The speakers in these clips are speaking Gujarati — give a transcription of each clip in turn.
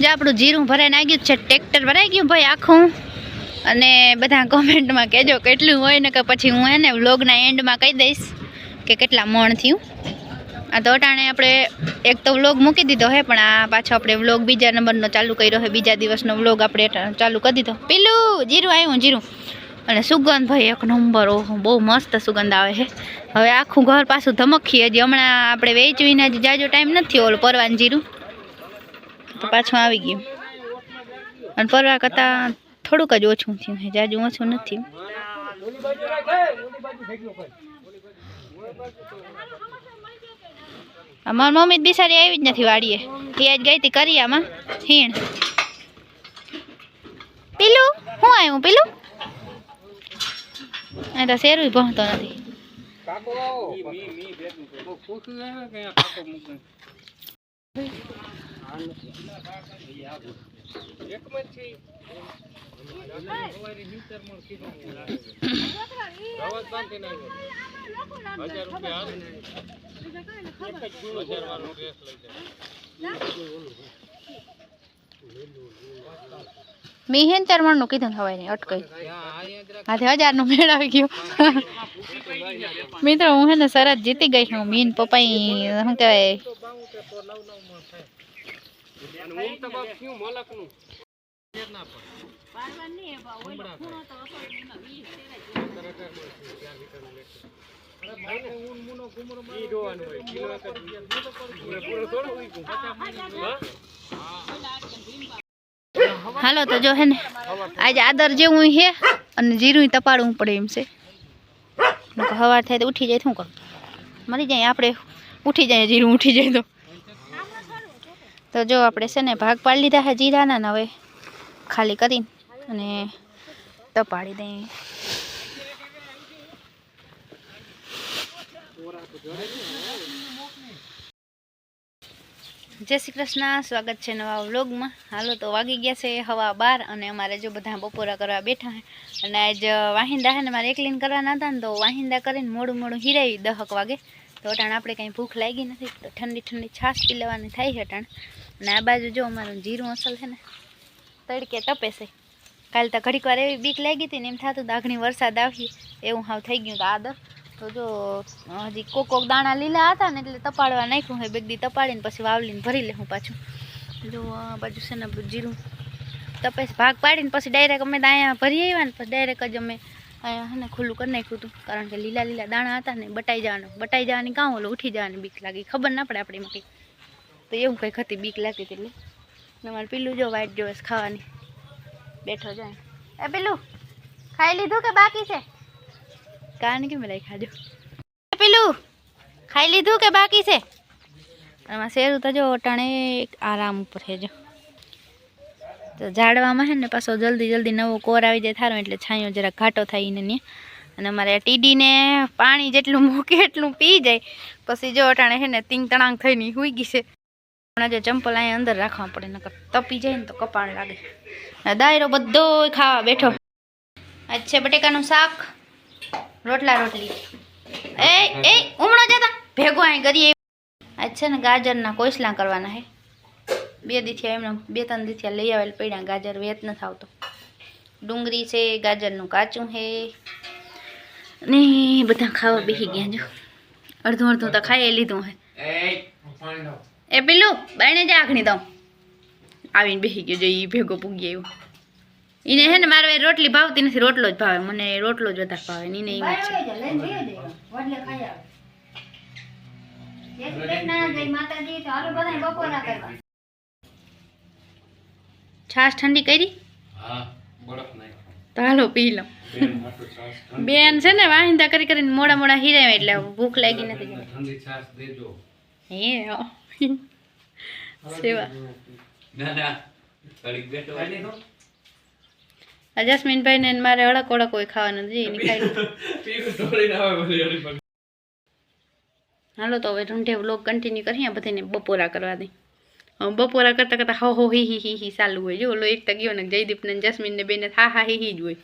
જે આપણું જીરું ભરાઈને આવી ગયું છે, ટ્રેક્ટર ભરાઈ ગયું ભાઈ આખું. અને બધા કમેન્ટમાં કહેજો કેટલું હોય ને, કે પછી હું એને વ્લોગના એન્ડમાં કહી દઈશ કે કેટલા મણ થયું. આ તો અટાણે આપણે એક તો વ્લોગ મૂકી દીધો હે, પણ આ પાછો આપણે વ્લોગ બીજા નંબરનો ચાલુ કર્યો હે. બીજા દિવસનો વ્લોગ આપણે ચાલુ કરી દીધો. પેલું જીરું આવ્યું, જીરું. અને સુગંધ ભાઈ એક નંબર, ઓહો બહુ મસ્ત સુગંધ આવે છે. હવે આખું ઘર પાછું ધમકીએ. હજી હમણાં આપણે વેચવીને હજી જાજો ટાઈમ નથી ઓલું પરવાનું જીરું તો પાછું આવી ગયું. અને પરવા કરતાં થોડુંક જ ઓછું થયું છે, જાજુ ઓછું નથી. મારી મમ્મી બિસારી આવી જ નથી વાડીએ. એ આજ ગઈ હતી કરિયામાં હીણ. પેલું શું આવ્યું? પેલું એ તો શેરું પહોંચતો નથી. મેં હેન્તર મણનું કીધું ને હવાઈ અટકાઈ હાથે 1000 નું મેળ આવી ગયો. મિત્રો હું હે ને સરસ જીતી ગઈ છું. મીન પપ્પાઈ શું કહેવાય હાલો તો જો હે ને આજે આદર જેવું હે અને જીરું તપાડવું પડે એમ છે. હવાર થાય તો ઉઠી જાય શું કરું? મરી જાય આપણે, ઉઠી જાય જીરું ઉઠી જાય તો જો આપણે છે ને ભાગ પાડી લીધા છે જીરાના ને હવે ખાલી કરીને અને તપાડી દઈએ. જય શ્રી કૃષ્ણ, સ્વાગત છે નવા વ્લોગમાં. હાલો તો વાગી ગયા છે 12:15 અને અમારે જો બધા બપોરા કરવા બેઠા હે. અને આજ વાહિંદા હે ને મારે એકલીન કરવાના હતા ને તો વાહિંદા કરીને મોડું હિરાવી 10 વાગે. તો અટાણ આપણે કંઈ ભૂખ લાગી નથી તો ઠંડી ઠંડી છાશ પી લેવાની થાય છે અટાણ. અને આ બાજુ જો અમારું જીરું અસલ છે ને તડકે તપે છે. કાલે તો ઘડીક વાર એવી બીક લાગી હતી ને એમ થતું દાઘણી વરસાદ આવીએ એવું હાવ થઈ ગયું તો આદર. તો જો હજી કોક દાણા લીલા હતા ને એટલે તપાડવા નાખ્યું હોય. બેગડી તપાડીને પછી વાવલીને ભરી લે હું પાછું. જો આ બાજુ છે ને જીરું તપે ભાગ પાડીને પછી ડાયરેક્ટ અમે અહીંયા ભરી આવ્યા ને પછી ડાયરેક્ટ જ અમે અહીંયા હે ને ખુલ્લું કરી નાખ્યું હતું. કારણ કે લીલા લીલા દાણા હતા ને બટાઈ જવાની કાં ઓલો ઉઠી જવાની બીક લાગી, ખબર ના પડે આપણી માટે. તો એવું કંઈક હતી બીક લાગતી હતી. એટલે તમારે પેલું જો વાઈટ જોવે ખાવાની બેઠો જાય. એ પેલું ખાઈ લીધું કે બાકી છે? કાન કેમ રાખ્યા? પેલું ખાઈ લીધું કે બાકી છે? આમાં શેરું તો જો અટાણે આરામ ઉપર છે. જો તો ઝાડવામાં છે ને પાછો જલ્દી નવો કોર આવી જાય થારો એટલે છાંયો જરા ઘાટો થાય ને ને. અને અમારે ટીડીને પાણી જેટલું મૂકે એટલું પી જાય. પછી જો અટાણે છે ને તીંગ તણાંગ થઈને હુઈ ગઈ છે. પણ જો ચંપલ અહીંયા અંદર રાખવા પડે નકર તપી જાય ને તો કપાળ લાગે. દાયરો બધો ખાવા બેઠો. આજ છે બટેકાનું શાક, રોટલા રોટલી. એ ઉમળો જતા ભેગો અહીં કરીએ. આજ છે ને ગાજરના કોસલા કરવાના હે. 2 દીથિયા એમને 2-3 દીથિયા લઈ આવેલ પડ્યા. ગાજર વેત નથી આવતો. ડુંગળી છે, ગાજરનું કાચું છે ને બધા ખાવા બેસી ગયા. જો અડધું તો ખાઈ લીધું હે. એ પેલું બાયણે જ આખણી દઉં આવીને બેસી ગયો. જો એ ભેગો પૂગી આવ્યો. એને હે ને મારે રોટલી ભાવતી નથી, રોટલો જ ભાવે. મને રોટલો જ વધારે ભાવે. એને એમ જ છે. છાશ ઠંડી કરી તો હાલો પી લો. બેન છે ને વાહિંદા કરીને મોડા હીરાવે એટલે ભૂખ લાગી નથી. હે સેવા જસ્મીનભાઈ ને મારે અડક કોઈ ખાવાનું નથી. હાલો તો હવે ઢૂંઢે વ્લોગ કન્ટિન્યુ કરીએ. બધાને બપોરા કરવા દઈ. બપોરા કરતા કરતા હો હી ચાલુ હોય. જો ઓલો એક તો ગયો ને જયદીપ ને જસ્મીન ને બેને હા હી જ હોય.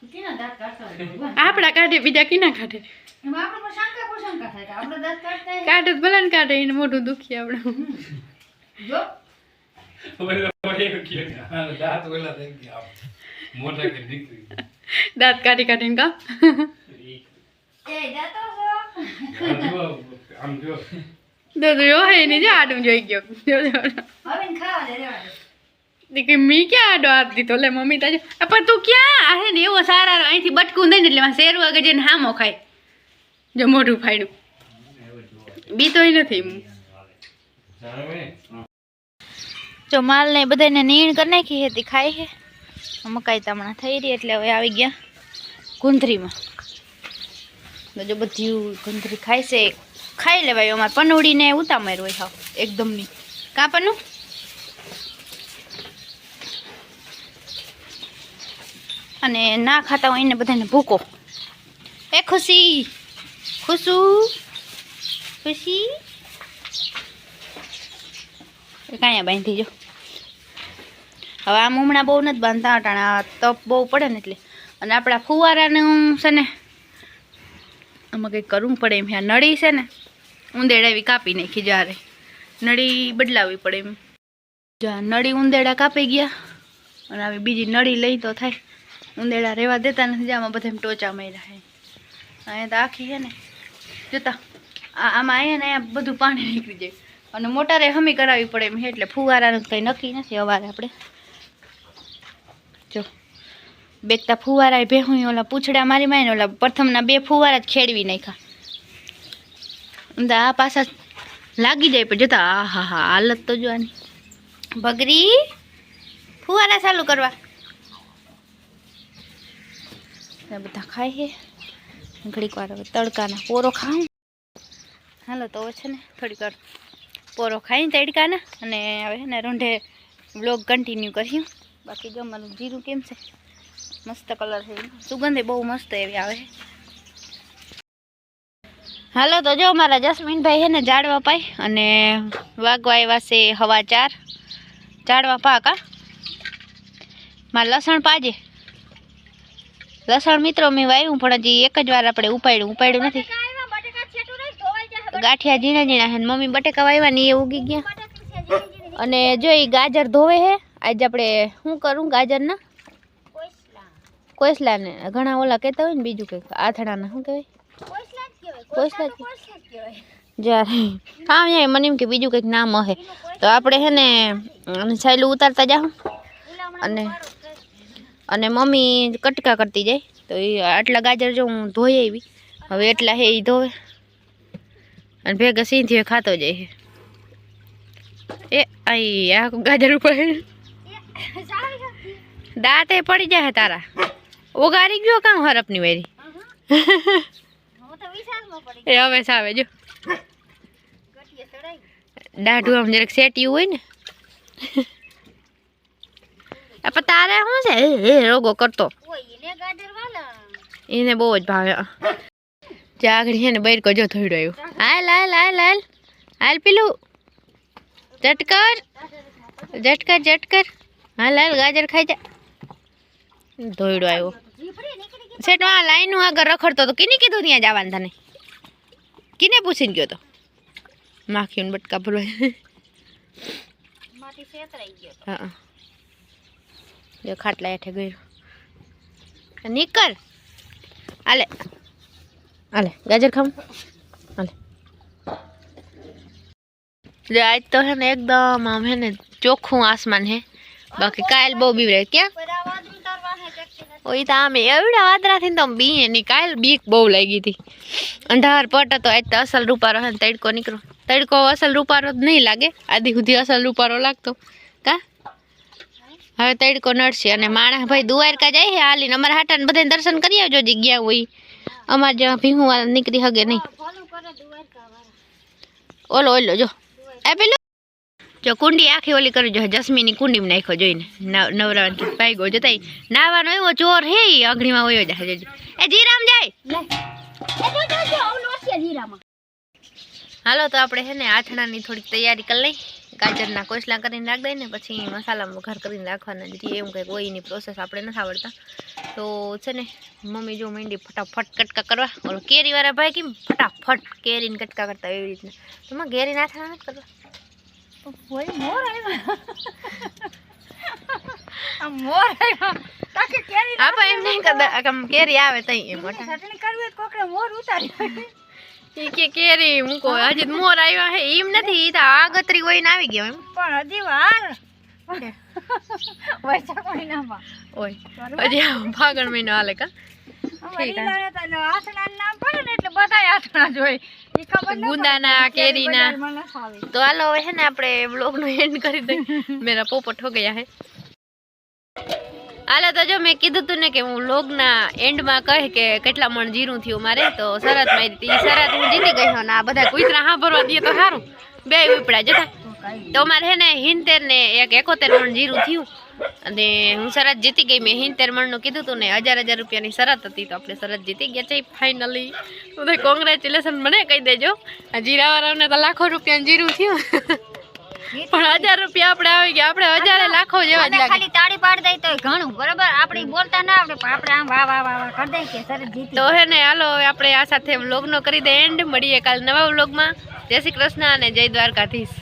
કેના દાંત કાઢતા આપણા કાઢે બીજા કિના કાઢે એમાં આપણે પણ શંકા કોશંકા થાય કે આપણે દાંત કાઢતા કાઢે તો ભલે ને કાઢે એને મોઢું દુખી આપણે જો દાંત કાઢી કાઢીને કા એ જાતો છો દોદો જો હે ને જો આડું જોઈ ગયો જો હવે ખાવા દે રેવા દે કે મી ક્યાં આડો હાથ દીધો લે મમ્મી તાજો પણ તું ક્યાં હે ને એવો સારા અહીંથી બટકું દે ને એટલે માં શેરવા કે જઈને હામો ખાય જો મોઢું ફાડ્યું બીતોય નથી જો માલ ને બધાને નીણ કરી નાખી હતી ખાઈ છે મકાઈ તામણા થઈ રહી એટલે હવે આવી ગયા ગુંદરીમાં જો બધી ગુંદરી ખાય છે ખાઈ લેવાય અમારે પનોડીને ઉતામેર હોય હાવ એકદમની કાં પનું અને ના ખાતા હોય એને બધાને ભૂકો એ ખુશી ખુશી કાંયા બાંધી જો હવે આમ હમણાં બહુ નથી બાંધતા અટાણા તપ બહુ પડે ને એટલે અને આપણા ફુવારાનું છે ને આમાં કંઈક કરવું પડે એમ ત્યાં નળી છે ને ઉંદેડા એવી કાપી નાખી જ્યારે નળી બદલાવવી પડે એમ જ્યાં નળી ઉંદેડા કાપી ગયા અને આવી બીજી નળી લઈ તો થાય ઉંદેડા રહેવા દેતા નથી જામાં બધા ટોચા માર્યા છે અહીંયા તો આખી છે ને જોતા આમાં અહીંયા ને અહીંયા બધું પાણી નીકળી જાય અને મોટારે હમી કરાવવી પડે એમ એટલે ફુવારાનું કંઈ નક્કી નથી અવારે આપણે જો બેકતા ફુવારા ભેહું ઓલા પૂછડા મારી મારીને ઓલા પ્રથમના 2 ફુવારા જ ખેડવી નાખ્યા આ પાછા લાગી જાય પણ જોતા આ હા હા હાલત તો જોવાની બગરી ફુવારા ચાલુ કરવા બધા ખાય છે ઘડીક વાર હવે તડકાના પોરો ખાઉં હાલો તો હવે છે ને થોડીક વાર પોરો ખાઈને તડકાના અને હવે ને રૂંઢે વ્લોગ કન્ટિન્યુ કર્યું બાકી જો મારું જીરું કેમ છે મસ્ત કલર છે સુગંધે બહુ મસ્ત એવી આવે છે હાલો તો જો મારા જસ્મીનભાઈ છે ને ઝાડવા પાય અને વાગવા આવ્યા છે 4:15 ઝાડવા પાકા મારા લસણ પાજે લસણ મિત્રો મેં વાવ્યું પણ હજી એક જ વાર આપણે ઉપાડ્યું નથી ગાંઠિયા ઝીણા ઝીણા છે મમ્મી બટેકા વાવ્યા ને એ ઉગી ગયા અને જો એ ગાજર ધોવે છે આજે આપણે શું કરું ગાજરના કોસલા ને ઘણા ઓલા કહેતા હોય ને બીજું કંઈક આથડાના શું કહેવાય કોસલા જ્યારે હા અહીંયા મને એમ કે બીજું કંઈક નામ હશે તો આપણે છે ને છાયલું ઉતારતા જાઉં અને મમ્મી કટકા કરતી જાય તો એ આટલા ગાજર જો હું ધોઈ આવી હવે એટલા હે એ ધોવે અને ભેગા સીંધી ખાતો જાય એ આઈ આ ગાજર ઉપર દાંતે પડી જાય તારા ઓગારી ગયો કામ હરપની વેરી એ હવે સાવે જો દાઢું આમ જરાક સેટ્યું હોય ને પણ તારે શું છે એ રોગો કરતો એને બહુ જ ભાવે ત્યાં આગળ છે ને બૈરકો જો થોડો આવ્યો હાલ હાલ હાલ હાલ હાલ પેલું ઝટકર હાલ હાલ ગાજર ખાઈ જા ધોયડો આવ્યો સેટ આ લાઈન આગળ રખડતો તો કિને કીધું ત્યાં જવાનું તને કિને પૂછીને ગયો તો માખીને બટકા ભરવા હા જો ખાટલા હેઠે ગયો નીકળ હાલે હાલે ગાજર ખાવું હાલે આજ તો है ને एकदम આમ है ને ચોખ્ખું આસમાન है બાકી કાલ બહુ બીવરે ક્યાં ઓય તો આમે એવડા વાદરાથી તો બી ની કાલ બીક બહુ લાગી હતી અંધાર પટ તો આજ તો અસલ રૂપારો હે તડકો નીકળો તડકો અસલ રૂપારો જ નહીં લાગે આદિ સુધી અસલ રૂપારો લાગતો કા હવે તડકો નડશે અને માણસ ભાઈ દ્વારકા જાય છે હાલીને અમારા હાટાને બધાને દર્શન કરી આવજો જગ્યા હોય અમારે જ્યાં ભીહું વાળા નીકળી હગે નહીં ઓલો જો આ પેલું જો કુંડી આખી ઓલી કરી જો જસ્મીની કુંડીમાં નાખ્યો જોઈને નવરાવન કે પાઈ ગયો જતા નાવાનો એવો ચોર હે અઘડીમાં વયો જાય જોજો એ જીરામ જાય હાલો તો આપણે છે ને આથણાની થોડીક તૈયારી કરી લઈ ગાજરના કોસલા કરીને રાખ દઈએ ને પછી મસાલામાં વઘાર કરીને રાખવાના જે એવું કંઈક હોય એની પ્રોસેસ આપણે નથી આવડતા તો છે ને મમ્મી જો માંડી ફટાફટ કટકા કરવા. ઓલો કેરીવાળા ભાઈ કેમ ફટાફટ કેરીને કટકા કરતા એવી રીતના. તો માં કેરી નાખવા નથી કરવા. કોઈ મોર આવ્યા આ મોર આવ્યા તાકે કેરી આપા એમ નહીં કરતા આમ કેરી આવે તઈ એમ મોટા ચટણી કરવી તો કોકરે મોર ઉતારી ઈ કે કેરી મૂકો હજી તો મોર આવ્યા હે એમ નથી ઈ તો આગતરી હોય ને આવી ગયા એમ પણ હજી વાર વૈશાખ મહિનામાં ઓય હજી આ ફાગણ મહિનો હાલે કા ઠીક છે આથણા નામ પડે ને એટલે બધાય આથણા જોઈ ઈ ખબર ન ગુંદાના કેરીના મને ફાવે તો હાલો હવે છે ને આપણે વ્લોગનો એન્ડ કરી દઈએ મેરા પોપટ હો ગયા હે હાલો તો જો મેં કીધું તું ને કે હું વ્લોગના એન્ડમાં કહે કે કેટલા મણ જીરું થયું મારે તો શરત મારી હતી શરત હું જીતી ગઈ અને આ બધા કુતરા હા ભરવા દઈએ તો સારું બે ઉપડા જતા તો મારે છે ને 71 ને 71 મણ જીરું થયું અને હું શરત જીતી ગઈ મેં 71 મણનું કીધું તું ને 1000 રૂપિયાની શરત હતી તો આપણે શરત જીતી ગયા છે ફાઇનલી તો કોંગ્રેચ્યુલેશન મને કહી દેજો આ જીરાવાળાને તો લાખો રૂપિયાનું જીરું થયું પણ 1000 રૂપિયા આપણે આવી ગયા આપણે હજારે લાખો જેવા જ લાગે ખાલી તાળી પાડી દઈ તો ઘણું બરાબર આપણે બોલતા ના આવડે પણ આપણે આમ વાહ વાહ વાહ વાહ કરી દઈ કે સરસ જીતી તો હે ને હાલો હવે આપણે આ સાથે વ્લોગનો કરી દે એન્ડ મળીએ કાલ નવા વ્લોગમાં જય શ્રી કૃષ્ણ અને જય દ્વારકાધીશ